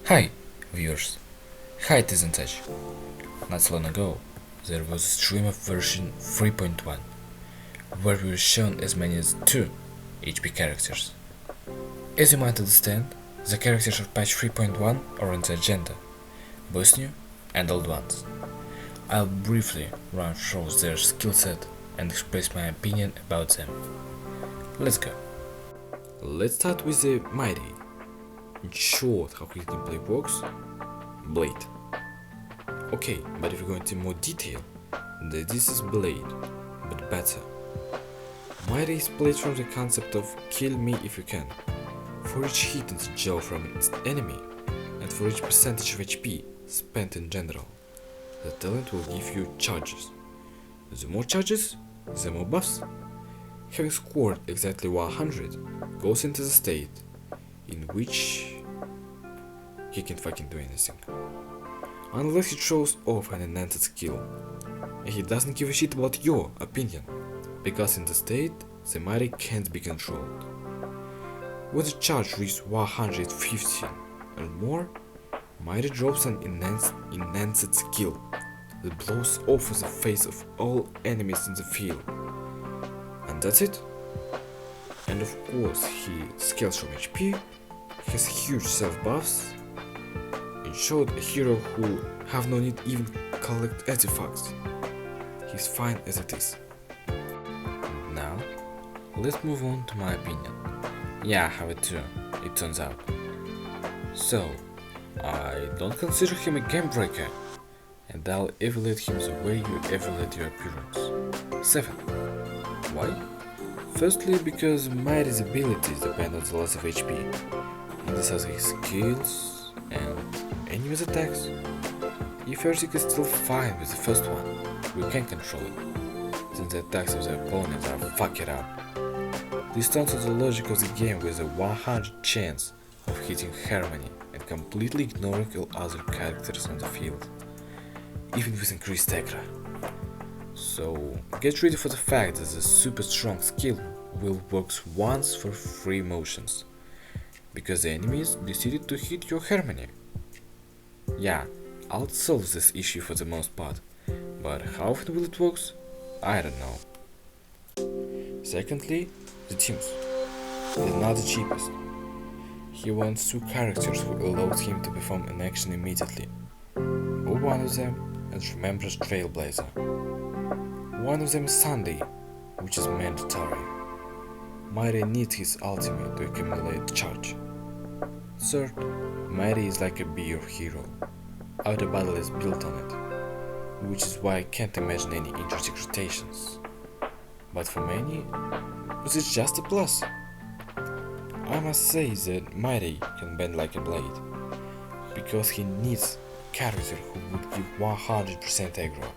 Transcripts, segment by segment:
Hi, viewers. Hi, Tizentech. Not so long ago, there was a stream of version 3.1, where we were shown as many as 2 HP characters. As you might understand, the characters of patch 3.1 are on the agenda, both new and old ones. I'll briefly run through their skill set and express my opinion about them. Let's go. Let's start with the Mighty. In short, how his gameplay works: Blade. Okay, but if we go into more detail, then this is Blade, but better. Mighty is played from the concept of kill me if you can, for each hit in the jaw from its enemy, and for each percentage of HP spent in general. The talent will give you charges. The more charges, the more buffs. Having scored exactly 100 goes into the state in which he can fucking do anything. Unless he shows off an enhanced skill. And he doesn't give a shit about your opinion, because in the state, the Mighty can't be controlled. When the charge reaches 150 and more, Mighty drops an enhanced skill that blows off the face of all enemies in the field. And that's it. And of course, he scales from HP, has huge self buffs. In short, a hero who have no need even collect artifacts. He's fine as it is. Now, let's move on to my opinion. Yeah, I have it too, it turns out. So, I don't consider him a game breaker, and I'll evaluate him the way you evaluate your appearance. 7. Why? Firstly, because Mighty's abilities depend on the loss of HP. He decides his skills and enemies' attacks. If everything is still fine with the first one, we can control it, since the attacks of the opponents are fuck it up. This turns on the logic of the game with a 100 chance of hitting Harmony and completely ignoring all other characters on the field, even with increased aggro. So get ready for the fact that the super strong skill will work once for 3 motions, because the enemies decided to hit your Harmony. Yeah, I'll solve this issue for the most part, but how often will it work? I don't know. Secondly, the teams. He's not the cheapest. He wants 2 characters who allows him to perform an action immediately. One of them is Remembrance Trailblazer. One of them is Sunday, which is mandatory. Mighty needs his ultimate to accumulate charge. Third, Mighty is like a beer hero. Outer battle is built on it, which is why I can't imagine any interesting rotations. But for many, this is just a plus. I must say that Mighty can bend like a blade, because he needs a character who would give 100% aggro.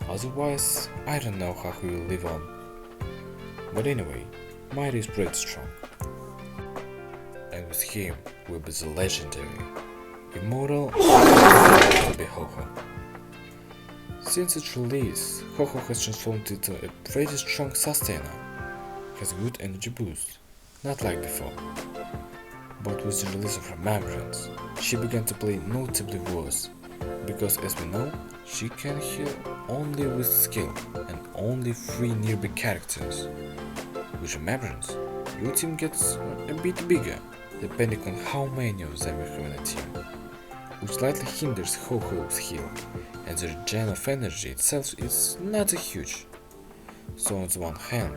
Otherwise, I don't know how he will live on. But anyway, Mighty is pretty strong. And with him will be the legendary, immortal to be Ho-Oh. Since its release, Ho-Oh has transformed into a pretty strong sustainer, has good energy boost, not like before. But with the release of Remembrance, she began to play notably worse, because as we know, she can heal only with skill and only 3 nearby characters. With Remembrance, your team gets a bit bigger, depending on how many of them you have in a team, which slightly hinders Ho-Oh's heal, and the regen of energy itself is not that huge. So on the one hand,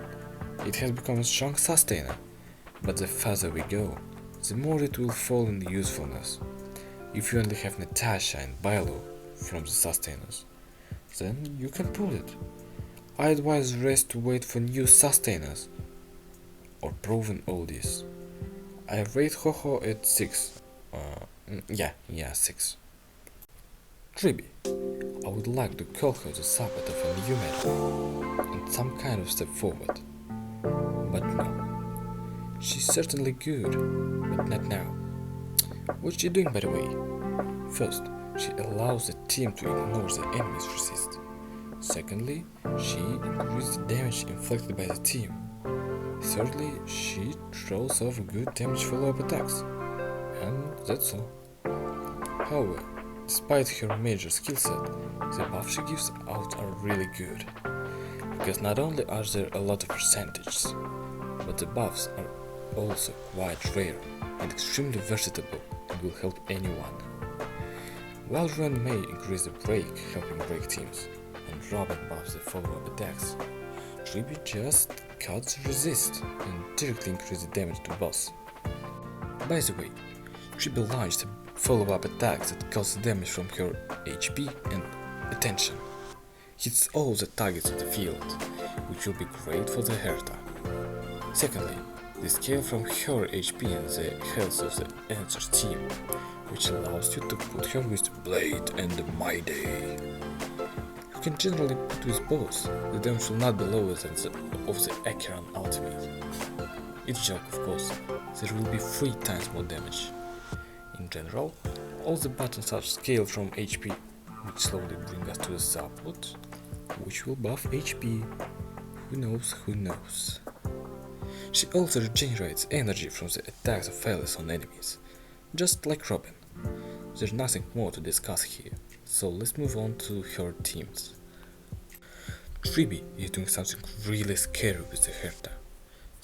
it has become a strong sustainer, but the further we go, the more it will fall in usefulness. If you only have Natasha and Bilo from the sustainers, then you can pull it. I advise the rest to wait for new sustainers, or proven oldies. I rate Ho-Oh at 6. 6. Tribi. I would like to call her the support of a new meta, and some kind of step forward. But no. She's certainly good, but not now. What's she doing by the way? First, she allows the team to ignore the enemy's resist. Secondly, she increases the damage inflicted by the team. Thirdly, she throws off good damage follow-up attacks. And that's all. However, despite her major skill set, the buffs she gives out are really good, because not only are there a lot of percentages, but the buffs are also quite rare and extremely versatile and will help anyone. While Ren may increase the break, helping break teams, and Robin buffs the follow-up attacks, Tribi just cuts the resist and directly increases the damage to the boss. By the way, Tribi launched follow-up attacks that cause damage from her HP and attention. Hits all the targets on the field, which will be great for the Hertha. Secondly, the scale from her HP and the health of the answers team, which allows you to put her with Blade and Mayday. You can generally put with both, the damage will not be lower than the of the Acheron ultimate. It's joke of course, there will be 3 times more damage. In general, all the buttons are scaled from HP, which slowly bring us to the support, which will buff HP. Who knows, who knows. She also regenerates energy from the attacks of failures on enemies, just like Robin. There's nothing more to discuss here, so let's move on to her teams. Tribi is doing something really scary with the Hertha.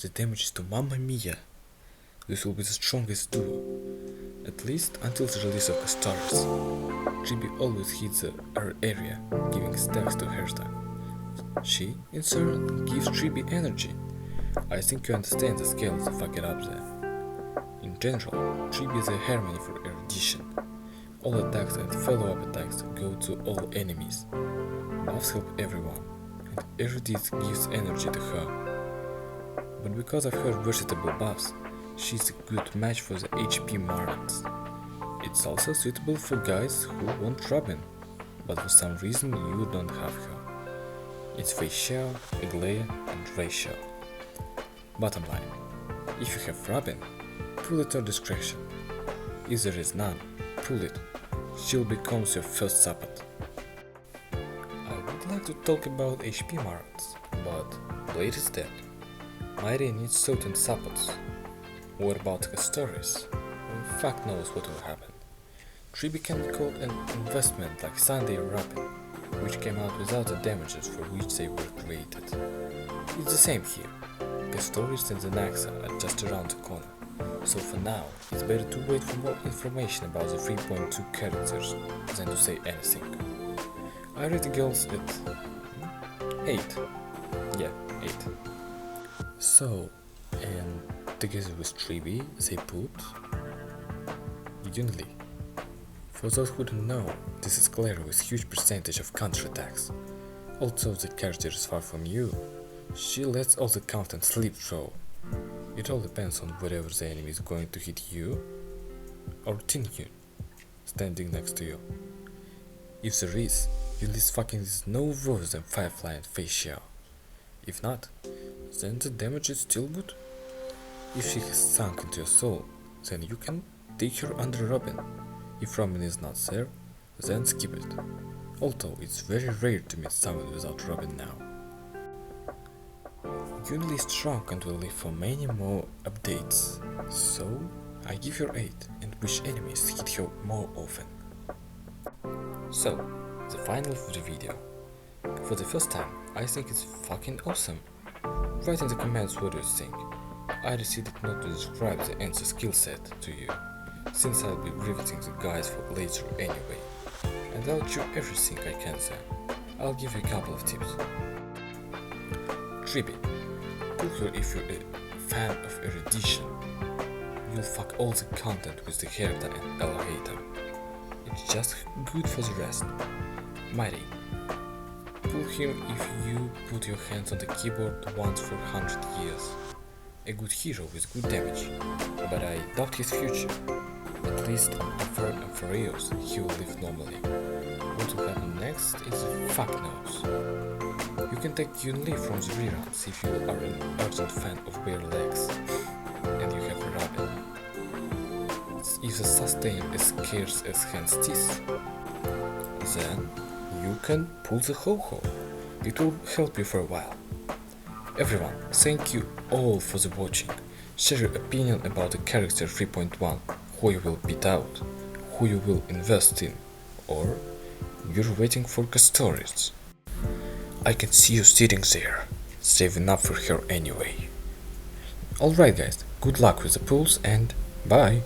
The damage to Mamma Mia. This will be the strongest duo, at least until the release of Castaris. Tribi always hits the R area, giving stacks to Hertha. She, in turn, gives Tribi energy. I think you understand the scale of the fuck it up there. In general, Tribi is a harmony for erudition. All attacks and follow-up attacks go to all enemies. Buffs help everyone, and Erudite gives energy to her. But because of her versatile buffs, she's a good match for the HP Marans. It's also suitable for guys who want Robin, but for some reason you don't have her. It's Fei Xiao, Aglaia, and Rachel. Bottom line, if you have Robin, pull it at discretion. If there is none, pull it. She'll become your first support. I would like to talk about HP Marans, but Blade is dead. Mayday needs certain supports. What about Castaris? Fuck knows what will happen. Tribi can be called an investment like Sunday or Robin, which came out without the damages for which they were created. It's the same here. Castaris and the Naxa are just around the corner, so for now it's better to wait for more information about the 3.2 characters than to say anything. I rate the girls at 8. Yeah, 8. So, and together with Tribi, they put Yunli. For those who don't know, this is Clara with huge percentage of counter-attacks. Although the character is far from you, she lets all the content slip through. It all depends on whether the enemy is going to hit you or Tin Yun, standing next to you. If there is, Yunli's fucking is no worse than Firefly and Fei Xiao. If not, then the damage is still good. If she has sunk into your soul, then you can take her under Robin. If Robin is not there, then skip it. Although it's very rare to meet someone without Robin now. Yunli is strong and will live for many more updates, so I give her 8 and wish enemies hit her more often. So, the final of the video. For the first time, I think it's fucking awesome. Write in the comments what you think. I decided not to describe the answer skill set to you, since I'll be riveting the guys for later anyway, and I'll do everything I can there. I'll give you a couple of tips. Tribi. Pull her if you're a fan of erudition. You'll fuck all the content with the Hertha and Elevator. It's just good for the rest. Mayday. Pull him if you put your hands on the keyboard once for 100 years. A good hero with good damage, but I doubt his future. At least on Amphareos he will live normally. What will happen next is fuck knows. You can take Yunli from the reruns if you are an ardent fan of bare legs, and you have a Robin. If the sustain is scarce as Hans teeth, then you can pull the Ho-Ho. It will help you for a while. Everyone, thank you all for the watching. Share your opinion about the character 3.1, who you will beat out, who you will invest in, or you're waiting for Castorius. I can see you sitting there, saving up for her anyway. Alright guys, good luck with the pools and bye!